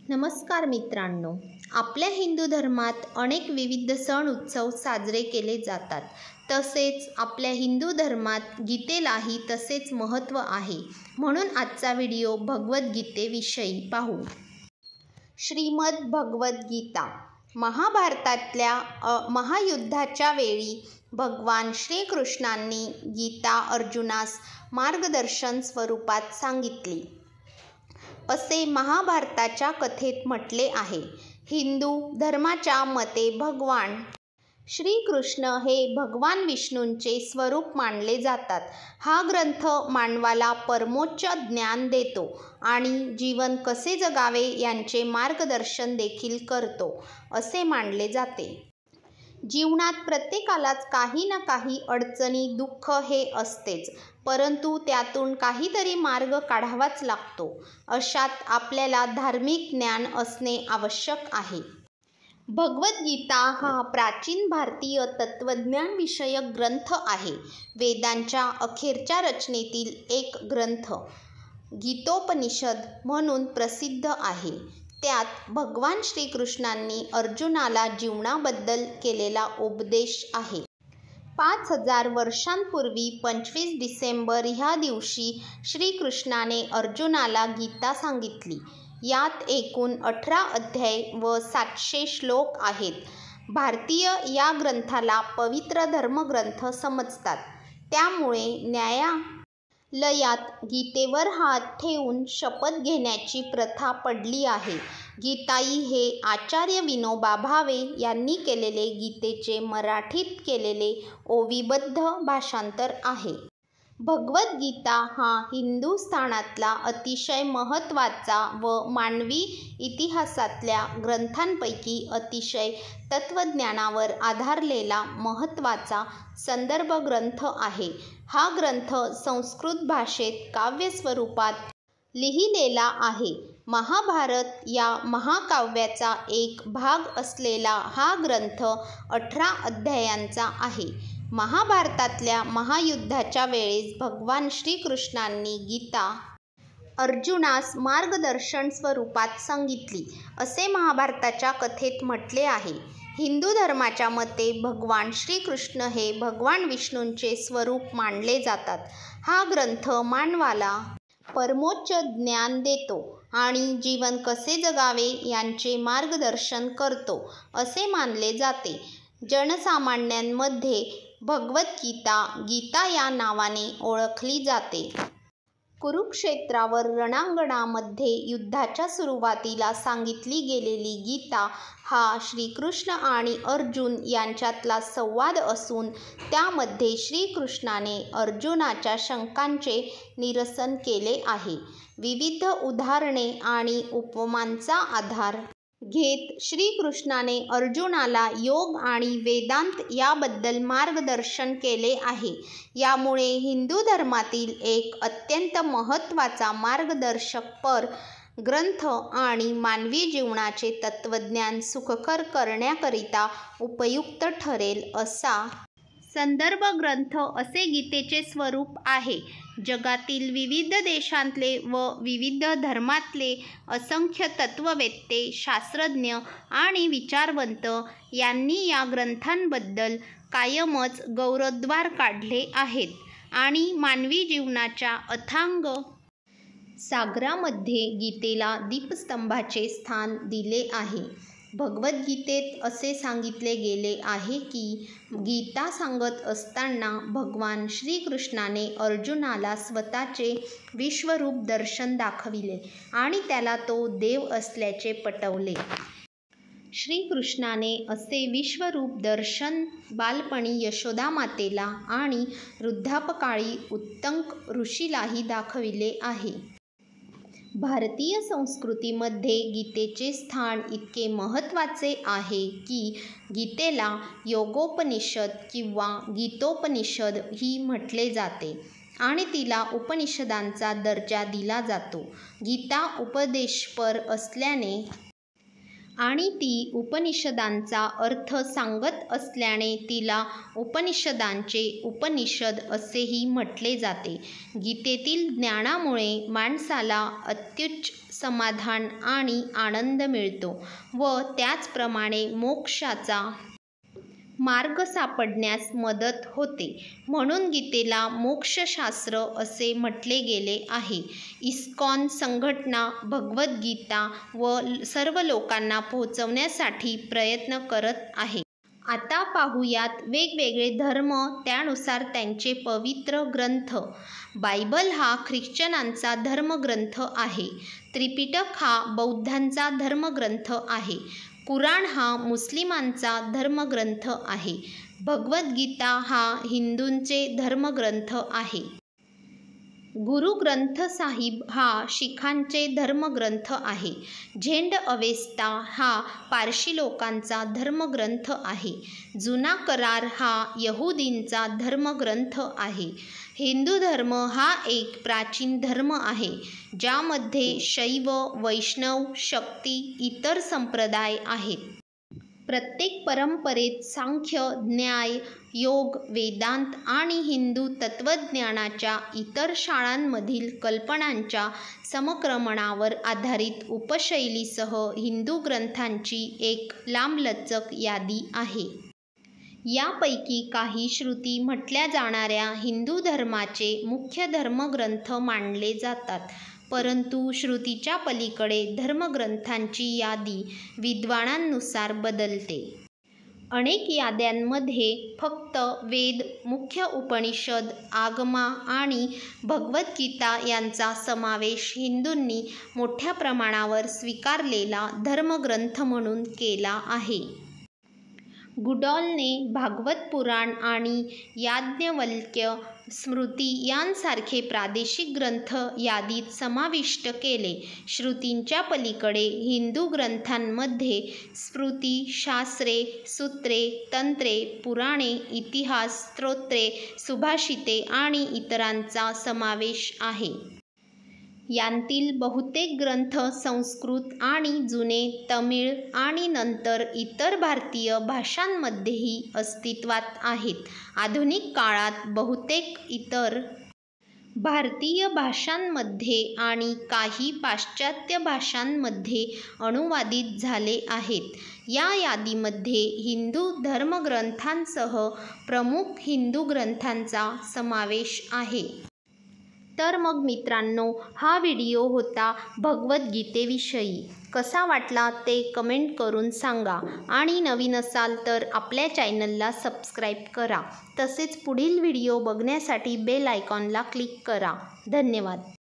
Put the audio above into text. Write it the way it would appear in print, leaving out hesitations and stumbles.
नमस्कार मित्रांनो, आपल्या हिंदू धर्मात अनेक विविध सण उत्सव साजरे केले जातात. तसेच आपल्या हिंदू धर्मात गीतेलाही तसेच महत्त्व आहे. म्हणून आजचा व्हिडिओ भगवद्गीतेविषयी पाहू. श्रीमद भगवद्गीता. महाभारतातल्या महायुद्धाच्या वेळी भगवान श्रीकृष्णांनी गीता अर्जुनास मार्गदर्शन स्वरूपात सांगितली, असे महाभारताच्या कथेत म्हटले आहे. हिंदू धर्माच्या मते भगवान श्रीकृष्ण हे भगवान विष्णूंचे स्वरूप मानले जातात. हा ग्रंथ मानवाला परमोच्च ज्ञान देतो आणि जीवन कसे जगावे यांचे मार्गदर्शन देखील करतो, असे मानले जाते. जीवनात प्रत्येकालाच काही ना काही अडचणी, दुःख हे असतेच, परंतु त्यातून काहीतरी मार्ग काढावाच लागतो. अशात आपल्याला धार्मिक ज्ञान असणे आवश्यक आहे. भगवद्गीता हा प्राचीन भारतीय तत्त्वज्ञानविषयक ग्रंथ आहे. वेदांच्या अखेरच्या रचनेतील एक ग्रंथ गीतोपनिषद म्हणून प्रसिद्ध आहे. त्यात भगवान श्रीकृष्णांनी अर्जुनाला जीवनाबद्दल केलेला उपदेश आहे. 5000 वर्षांपूर्वी 25 डिसेंबर ह्या दिवशी श्रीकृष्णाने अर्जुनाला गीता सांगितली. यात एकूण 18 अध्याय व 700 श्लोक आहेत. भारतीय या ग्रंथाला पवित्र धर्मग्रंथ समजतात. त्यामुळे न्यायालयात गीतेवर हात ठेवून शपथ घेण्याची प्रथा पडली आहे. गीताई हे आचार्य विनोबा भावे यांनी केलेले गीतेचे मराठीत केलेले ओवीबद्ध भाषांतर आहे. भगवद्गीता हा हिंदुस्थानातला अतिशय महत्त्वाचा व मानवी इतिहासातल्या ग्रंथांपैकी अतिशय तत्त्वज्ञानावर आधारलेला महत्त्वाचा संदर्भ ग्रंथ आहे. हा ग्रंथ संस्कृत भाषेत काव्यस्वरूपात लिहिलेला आहे. महाभारत या महाकाव्याचा एक भाग असलेला हा ग्रंथ 18 अध्यायांचा आहे. महाभारतातल्या महायुद्धाच्या वेळेस भगवान श्रीकृष्णांनी गीता अर्जुनास मार्गदर्शन स्वरूपात सांगितली, असे महाभारताच्या कथेत म्हटले आहे. हिंदू धर्माच्या मते भगवान श्रीकृष्ण हे भगवान विष्णूंचे स्वरूप मानले जातात. हा ग्रंथ मानवाला परमोच्च ज्ञान देतो आणि जीवन कसे जगावे यांचे मार्गदर्शन करतो, असे मानले जाते. जनसामान्यांमध्ये भगवद्गीता गीता या नावाने ओळखली जाते. कुरुक्षेत्रावर रणांगणामध्ये युद्धाच्या सुरुवातीला सांगितली गेलेली गीता हा श्रीकृष्ण आणि अर्जुन यांच्यातला संवाद असून त्यामध्ये श्रीकृष्णाने अर्जुनाच्या शंकांचे निरसन केले आहे. विविध उदाहरणे आणि उपमांचा आधार घेत श्रीकृष्णाने अर्जुनाला योग आणि वेदांत याबद्दल मार्गदर्शन केले आहे. यामुळे हिंदू धर्मातील एक अत्यंत महत्त्वाचा मार्गदर्शकपर ग्रंथ आणि मानवी जीवनाचे तत्त्वज्ञान सुखकर करण्याकरिता उपयुक्त ठरेल असा संदर्भ ग्रंथ असे गीतेचे स्वरूप आहे. जगातील विविध देशांतले व विविध धर्मातले असंख्य तत्त्ववेत्ते, शास्त्रज्ञ आणि विचारवंत यांनी या ग्रंथांबद्दल कायमच गौरवोद्गार काढले आहेत आणि मानवी जीवनाच्या अथांग सागरामध्ये गीतेला दीपस्तंभाचे स्थान दिले आहे. भगवद्गीतेत असे सांगितले गेले आहे की गीता सांगत असताना भगवान श्रीकृष्णाने अर्जुनाला स्वतःचे विश्वरूप दर्शन दाखविले आणि त्याला तो देव असल्याचे पटवले. श्रीकृष्णाने असे विश्वरूप दर्शन बालपणी यशोदा मातेला आणि वृद्धापकाळी उत्तंक ऋषीलाही दाखविले आहे. भारतीय संस्कृतीमध्ये गीतेचे स्थान इतके महत्त्वाचे आहे की गीतेला योगोपनिषद किंवा गीतोपनिषद ही म्हटले जाते आणि तिला उपनिषदांचा दर्जा दिला जातो. गीता उपदेशपर असल्याने आणि ती उपनिषदांचा अर्थ सांगत असल्याने तिला उपनिषदांचे उपनिषद असेही म्हटले जाते. गीतेतील ज्ञानामुळे माणसाला अत्युच्च समाधान आणि आनंद मिळतो व त्याचप्रमाणे मोक्षाचा मार्ग सापडण्यास मदत होते. म्हणून गीतेला मोक्षशास्त्र असे म्हटले गेले आहे. इस्कॉन संघटना भगवद्गीता व सर्व लोकांना पोहोचवण्यासाठी प्रयत्न करत आहे. आता पाहूयात वेगवेगळे धर्म, त्यानुसार त्यांचे पवित्र ग्रंथ. बायबल हा ख्रिश्चनांचा धर्मग्रंथ आहे. त्रिपिटक हा बौद्धांचा धर्मग्रंथ आहे. कुराण हा मुस्लिमांचा धर्मग्रंथ आहे. भगवद्गीता हा हिंदूंचे धर्मग्रंथ आहे. गुरु ग्रंथ साहिब हा शीखांचे धर्मग्रंथ आहे. झेंड अवेस्ता हा पारशी लोकांचा धर्मग्रंथ आहे. जुना करार हा यहुदींचा धर्मग्रंथ आहे. हिंदू धर्म हा एक प्राचीन धर्म आहे ज्यामध्ये शैव, वैष्णव, शक्ती इतर संप्रदाय आहेत. प्रत्येक परंपरेत सांख्य, न्याय, योग, वेदांत आणि हिंदू तत्त्वज्ञानाच्या इतर शाळांमधील कल्पनांच्या समक्रमणावर आधारित उपशैलीसह हिंदू ग्रंथांची एक लांबलचक यादी आहे. यापैकी काही श्रुती म्हटल्या जाणाऱ्या हिंदू धर्माचे मुख्य धर्मग्रंथ मानले जातात. परंतु श्रुतीच्या पलीकडे धर्मग्रंथांची यादी विद्वानांनुसार बदलते. अनेक याद्यांमध्ये फक्त वेद, मुख्य उपनिषद, आगमा आणि भगवद्गीता यांचा समावेश हिंदूंनी मोठ्या प्रमाणावर स्वीकारलेला धर्मग्रंथ म्हणून केला आहे. गुडॉलने भागवत पुराण आणि याज्ञवल्क्य स्मृती यांसारखे प्रादेशिक ग्रंथ यादीत समाविष्ट केले. श्रुतींच्या पलीकडे हिंदू ग्रंथांमध्ये स्मृती, शास्त्रे, सूत्रे, तंत्रे, पुराणे, इतिहास, स्तोत्रे, सुभाषिते आणि इतरांचा समावेश आहे. यांतील बहुतेक ग्रंथ संस्कृत आणि जुने तमिळ आणि नंतर इतर भारतीय भाषांमध्येही अस्तित्वात आहेत. आधुनिक काळात बहुतेक इतर भारतीय भाषांमध्ये आणि काही पाश्चात्य भाषांमध्ये अनुवादित झाले आहेत. या यादीमध्ये हिंदू धर्मग्रंथांसह प्रमुख हिंदू ग्रंथांचा समावेश आहे. तर मग मित्रांनो, हा व्हिडिओ होता भगवद्गीतेविषयी. कसा वाटला ते कमेंट करून सांगा आणि नवीन असाल तर आपल्या चॅनलला सबस्क्राईब करा. तसेच पुढील व्हिडिओ बघण्यासाठी बेल आयकॉनला क्लिक करा. धन्यवाद.